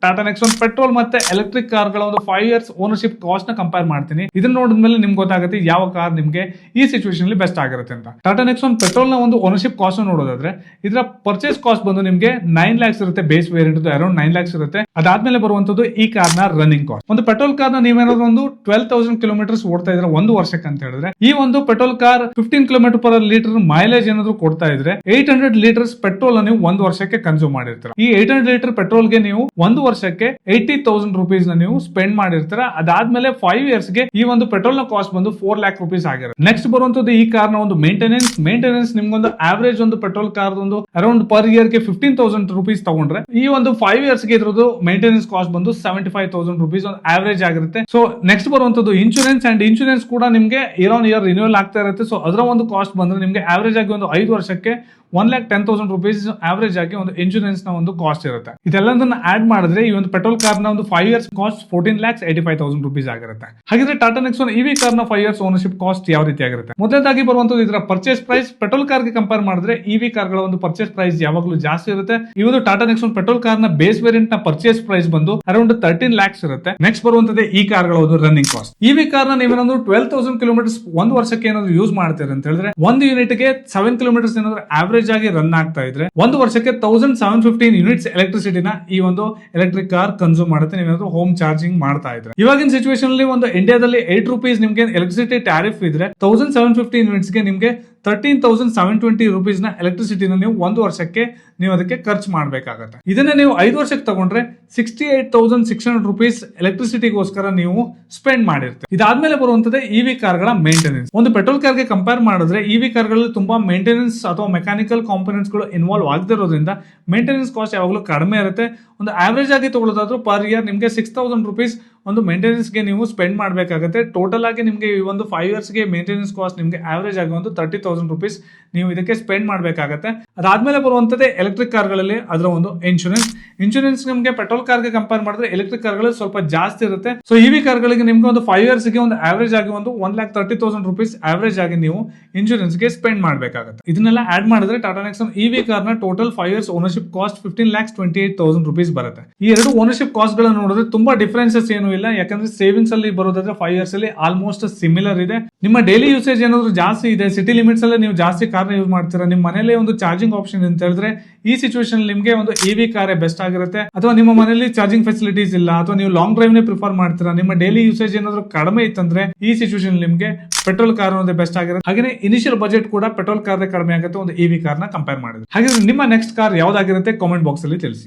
Tata Nexon petrol ಮತ್ತೆ electric car ಗಳ ಒಂದು 5 ಇಯರ್ಸ್ ಓನರ್ಶಿಪ್ ಕಾಸ್ಟ್ ನ ಕಂಪೇರ್ ಮಾಡ್ತೀನಿ. ಇದನ್ನ ನೋಡಿದ್ಮೇಲೆ ನಿಮ್ಗೆ ಗೊತ್ತಾಗುತ್ತೆ ಯಾವ ಕಾರ್ ನಿಮ್ಗೆ ಈ ಸಿಚುವೇಶನ್ ಅಲ್ಲಿ ಬೆಸ್ಟ್ ಆಗಿರುತ್ತೆ ಅಂತ. ಟಾಟಾ ನೆಕ್ಸಾನ್ ಪೆಟ್ರೋಲ್ ನ ಒಂದು ಓನರ್ಶಿಪ್ ಕಾಸ್ಟ್ ನೋಡೋದಾದ್ರೆ ಇದರ ಪರ್ಚೇಸ್ ಕಾಸ್ಟ್ ಬಂದು ನಿಮ್ಗೆ 9 lakhs ಇರುತ್ತೆ. ಬೇಸ್ ವೇರಿಯಂಟ್ ಅರೌಂಡ್ 9 lakhs ಇರುತ್ತೆ. ಅದಾದ್ಮೇಲೆ ಬರುವಂತದ್ದು ಈ ಕಾರ್ ನ ರನ್ನಿಂಗ್ ಕಾಸ್ಟ್. ಒಂದು ಪೆಟ್ರೋಲ್ ಕಾರ್ ನ ನೀವೇನಾದ್ರು ಒಂದು 12,000 ಕಿಲೋಮೀಟರ್ಸ್ ಓಡ್ತಾ ಇದ್ರೆ ಒಂದು ವರ್ಷಕ್ಕೆ ಅಂತ ಹೇಳಿದ್ರೆ ಈ ಒಂದು petrol car 15 kilometre per litre mileage ಏನಾದ್ರು ಕೊಡ್ತಾ ಇದ್ರೆ 800 ಲೀಟರ್ಸ್ ಪೆಟ್ರೋಲ್ ನೀವು ಒಂದು ವರ್ಷಕ್ಕೆ ಕನ್ಸ್ಯೂಮ್ ಮಾಡಿರ್ತೀರ. ಈ 800 ಲೀಟರ್ ಪೆಟ್ರೋಲ್ ಗೆ ನೀವು ಒಂದು ವರ್ಷಕ್ಕೆ 80,000 rupees ನ ನೀವು ಸ್ಪೆಂಡ್ ಮಾಡಿರ್ತೀರ. ಅದಾದ್ಮೇಲೆ 5 ಇಯರ್ಸ್ ಗೆ ಈ ಒಂದು ಪೆಟ್ರೋಲ್ ನ ಕಾಸ್ಟ್ ಬಂದು 4 lakh rupees ಆಗಿರುತ್ತೆ. ನೆಕ್ಸ್ಟ್ ಬರುವಂತದ್ದು ಈ ಕಾರ್ ನ ಒಂದು ಮೇಂಟೆನೆನ್ಸ್ ನಿಮ್ಗೊಂದು ಆವರೇಜ್ ಒಂದು ಪೆಟ್ರೋಲ್ ಕಾರ್ ಒಂದು ಅರೌಂಡ್ ಪರ್ ಇಯರ್ ಗೆ 15,000 rupees ತಗೊಂಡ್ರೆ ಈ ಒಂದು 5 ಇಯರ್ಸ್ ಗೆ ಇದ್ರದ್ದು ಮೇಂಟೆನೆನ್ಸ್ ಕಾಸ್ಟ್ ಬಂದು 75,000 rupees ಒಂದು ಆವರೇಜ್ ಆಗಿರುತ್ತೆ. ಸೊ ನೆಕ್ಸ್ಟ್ ಬರುವಂತದ್ದು ಇನ್ಶೂರೆನ್ಸ್ ಕೂಡ ನಿಮ್ಗೆ ಇಯರ್ ಆನ್ ಇಯರ್ ರಿನ್ಯೂವಲ್ ಆಗ್ತಾ ಇರುತ್ತೆ. ಸೊ ಅದರ ಒಂದು ಕಾಸ್ಟ್ ಬಂದ್ರೆ ನಿಮ್ಗೆ ಆವರೇಜ್ ಆಗಿ ಒಂದು 5 ವರ್ಷಕ್ಕೆ 1,10,000 rupees ಆವರೇಜ್ ಆಗಿ ಒಂದು ಇನ್ಶೂರೆನ್ಸ್ ನ ಒಂದು ಕಾಸ್ಟ್ ಇರುತ್ತೆ. ಇದೆಲ್ಲದನ್ನ ಆಡ್ ಮಾಡಿದ್ರೆ ಈ ಒಂದು ಪೆಟ್ರೋಲ್ ಕಾರ್ ನ ಒಂದು 5 ಇಯರ್ಸ್ ಕಾಸ್ಟ್ 14,85,000 rupees ಆಗಿರುತ್ತೆ. ಹಾಗಿದ್ರೆ ಟಾಟಾ ನೆಕ್ಸಾನ್ ಇವಿ ಕಾರ್ ನ 5 ಇಯರ್ಸ್ ಓನರ್ಶಿಪ್ ಕಾಸ್ಟ್ ಯಾವ ರೀತಿ ಆಗಿರುತ್ತೆ? ಮೊದಲನೇದಾಗಿ ಬರುವಂತದ್ದು ಇದರ ಪರ್ಚೇಸ್ ಪ್ರೈಸ್. ಪೆಟ್ರೋಲ್ ಕಾರ್ ಗೆ ಕಂಪೇರ್ ಮಾಡಿದ್ರೆ ಇವಿ ಕಾರ್ ಗಳ ಒಂದು ಪರ್ಚೇಸ್ ಪ್ರೈಸ್ ಯಾವಾಗಲೂ ಜಾಸ್ತಿ ಇರುತ್ತೆ. ಈ ಒಂದು ಟಾಟಾ ನೆಕ್ಸಾನ್ ಪೆಟ್ರೋಲ್ ಕಾರ್ ನ ಬೇಸ್ ವೇರಿಯಂಟ್ ನ ಪರ್ಚೇಸ್ ಪ್ರೈಸ್ ಬಂದು ಅರೌಂಡ್ 13 lakhs ಇರುತ್ತೆ. ನೆಕ್ಸ್ಟ್ ಬರುವಂತದ್ದು ಈ ಕಾರ್ ಗಳ ಒಂದು ರನ್ನಿಂಗ್ ಕಾಸ್ಟ್. ಇವಿ ಕಾರ್ ನ ನೀವೇನಾದ್ರು 12,000 ಕಿಲೋಮೀಟರ್ಸ್ ಒಂದು ವರ್ಷಕ್ಕೆ ಏನಾದ್ರು ಯೂಸ್ ಮಾಡ್ತೀರಾ ಅಂತ ಹೇಳಿದ್ರೆ ಒಂದು ಯೂನಿಟ್ ಗೆ 7 ಕಿಲೋಮೀಟರ್ಸ್ ಏನಾದ್ರು ಆವರೇಜ್ ಆಗಿ ರನ್ ಆಗ್ತಾ ಇದ್ರೆ ಒಂದು ವರ್ಷಕ್ಕೆ 1715 ಯೂನಿಟ್ಸ್ ಎಲೆಕ್ಟ್ರಿಸಿಟಿನ ಈ ಒಂದು ಎಲೆಕ್ಟ್ರಿಕ್ ಕಾರ್ ಕನ್ಸ್ಯೂಮ್ ಮಾಡುತ್ತೆ. ನೀವೇನಾದ್ರು ಹೋಮ್ ಚಾರ್ಜಿಂಗ್ ಮಾಡ್ತಾ ಇದ್ರೆ ಇವಾಗಿನ ಸಿಚುವೇಶನ್ ಅಲ್ಲಿ ಒಂದು ಇಂಡಿಯಾದಲ್ಲಿ 8 rupees ನಿಮ್ಗೆ ಎಲೆಕ್ಟ್ರಿಸಿಟಿ ಟ್ಯಾರಿಫ್ ಇದ್ರೆ 1715 ಯೂನಿಟ್ಸ್ ಗೆ ನಿಮ್ಗೆ 13,720 rupees ನ ಎಲೆಕ್ಟ್ರಿಸಿಟಿನ ನೀವು ಒಂದು ವರ್ಷಕ್ಕೆ ನೀವು ಅದಕ್ಕೆ ಖರ್ಚು ಮಾಡಬೇಕಾಗತ್ತೆ. ಇದನ್ನ ನೀವು 5 ವರ್ಷಕ್ಕೆ ತಗೊಂಡ್ರೆ 68,600 rupees ಎಲೆಕ್ಟ್ರಿಸಿಟಿಗೋಸ್ಕರ ನೀವು ಸ್ಪೆಂಡ್ ಮಾಡಿರ್ತೀರಿ. ಇದಾದ್ಮೇಲೆ ಬರುವಂತದ್ದೇ ಇವಿ ಕಾರ್ ಗಳ ಮೇಂಟೆನೆನ್ಸ್. ಒಂದು ಪೆಟ್ರೋಲ್ ಕಾರ್ ಗೆ ಕಂಪೇರ್ ಮಾಡಿದ್ರೆ ಇವಿ ಕಾರ್ ಗಳಲ್ಲಿ ತುಂಬಾ ಮೇಂಟೆನೆನ್ಸ್ ಅಥವಾ ಮೆಕ್ಯಾನಿಕಲ್ ಕಾಂಪೋನೆಂಟ್ಸ್ ಗಳು ಇನ್ವಾಲ್ವ್ ಆಗದಿರೋದ್ರಿಂದ ಮೇಂಟೆನೆನ್ಸ್ ಕಾಸ್ಟ್ ಯಾವಾಗಲೂ ಕಡಿಮೆ ಇರುತ್ತೆ. ಒಂದು ಆವರೇಜ್ ಆಗಿ ತಗೊಳ್ಳೋದಾದ್ರೂ ಪರ್ ಇಯರ್ ನಿಮ್ಗೆ 6,000 rupees ಒಂದು ಮೇಂಟೆನೆನ್ಸ್ ಗೆ ನೀವು ಸ್ಪೆಂಡ್ ಮಾಡಬೇಕಾಗುತ್ತೆ. ಟೋಟಲ್ ಆಗಿ ನಿಮ್ಗೆ ಈ ಒಂದು 5 ಇಯರ್ಸ್ ಗೆ ಮೇಂಟೆನೆನ್ಸ್ ಕಾಸ್ಟ್ ನಿಮ್ಗೆ ಆವರೇಜ್ ಆಗಿ ಒಂದು 30,000 rupees ನೀವು ಇದಕ್ಕೆ ಸ್ಪೆಂಡ್ ಮಾಡಬೇಕಾಗುತ್ತೆ. ಅದಾದ್ಮೇಲೆ ಬರುವಂತದ್ದೇ ಎಲೆಕ್ಟ್ರಿಕ್ ಕಾರ್ ಗಳಲ್ಲಿ ಅದರ ಒಂದು ಇನ್ಶೂರೆನ್ಸ್ ನಿಮ್ಗೆ ಪೆಟ್ರೋಲ್ ಕಾರ್ ಗೆ ಕಂಪೇರ್ ಮಾಡಿದ್ರೆ ಎಲೆಕ್ಟ್ರಿಕ್ ಕಾರ್ ಗಳಲ್ಲಿ ಸ್ವಲ್ಪ ಜಾಸ್ತಿ ಇರುತ್ತೆ. ಸೊ ಇವಿ ಕಾರ್ ಗಳಿಗೆ ನಿಮ್ಗೆ ಒಂದು 5 ಇಯರ್ಸ್ ಗೆ ಒಂದು ಆವರೇಜ್ ಆಗಿ ಒಂದು 1,30,000 rupees ಆವರೇಜ್ ಆಗಿ ನೀವು ಇನ್ಶೂರೆನ್ಸ್ ಗೆ ಸ್ಪೆಂಡ್ ಮಾಡಬೇಕಾಗುತ್ತೆ. ಇದನ್ನೆಲ್ಲ ಆಡ್ ಮಾಡಿದ್ರೆ ಟಾಟಾ ನೆಕ್ಸಾನ್ ಇವಿ ಕಾರ್ ನ total 5 years ownership cost 15,28,000 rupees ಬರುತ್ತೆ. ಈ ಎರಡು ಓನರ್ಶಿಪ್ ಕಾಸ್ಟ್ ಗಳನ್ನ ನೋಡಿದ್ರೆ ತುಂಬಾ ಡಿಫರೆನ್ಸಸ್ ಏನು ಇಲ್ಲ. ಯಾಕಂದ್ರೆ ಸೇವಿಂಗ್ಸ್ ಅಲ್ಲಿ ಬರೋದಾದ್ರೆ 5 ಇಯರ್ಸ್ ಅಲ್ಲಿ ಆಲ್ಮೋಸ್ಟ್ ಸಿಮಿಲರ್ ಇದೆ. ನಿಮ್ಮ ಡೈಲಿ ಯೂಸೇಜ್ ಏನಾದ್ರು ಜಾಸ್ತಿ ಇದೆ, ಸಿಟಿ ಲಿಮಿಟ್ಸ್ ಅಲ್ಲಿ ನೀವು ಜಾಸ್ತಿ ಕಾರ್ನ ಯೂಸ್ ಮಾಡ್ತೀರಾ, ನಿಮ್ಮ ಮನೆಯಲ್ಲಿ ಒಂದು ಚಾರ್ಜಿಂಗ್ ಆಪ್ಷನ್ ಅಂತ ಹೇಳಿದ್ರೆ ಈ ಸಿಚುವೇಶನ್ ನಿಮ್ಗೆ ಒಂದು ಇವಿ ಕಾರೇ ಬೆಸ್ಟ್ ಆಗಿರುತ್ತೆ. ಅಥವಾ ನಿಮ್ಮ ಮನೆಯಲ್ಲಿ ಚಾರ್ಜಿಂಗ್ ಫೆಸಿಲಿಟೀಸ್ ಇಲ್ಲ ಅಥವಾ ನೀವು ಲಾಂಗ್ ಡ್ರೈವ್ ನೇ ಪ್ರಿಫರ್ ಮಾಡ್ತೀರಾ, ನಿಮ್ಮ ಡೈಲಿ ಯೂಸೇಜ್ ಏನಾದ್ರು ಕಡಿಮೆ ಇತ್ತಂದ್ರೆ ಈ ಸಿಚುವೇಶನ್ ನಿಮ್ಗೆ ಪೆಟ್ರೋಲ್ ಕಾರ್ ಅನ್ನೋದೇ ಬೆಸ್ಟ್ ಆಗಿರುತ್ತೆ. ಹಾಗೆ ಇನಿಷಿಯಲ್ ಬಜೆಟ್ ಕೂಡ ಪೆಟ್ರೋಲ್ ಕಾರ್ ಕಡಿಮೆ ಆಗುತ್ತೆ ಒಂದು ಇವಿ ಕಾರ್ ನ ಕಂಪೇರ್ ಮಾಡಿದ್ರೆ. ಹಾಗೆ ನಿಮ್ಮ ನೆಕ್ಸ್ಟ್ ಕಾರ್ ಯಾವ್ದಾಗಿರುತ್ತೆ ಕಾಮೆಂಟ್ ಬಾಕ್ಸ್ ಅಲ್ಲಿ ತಿಳಿಸಿ.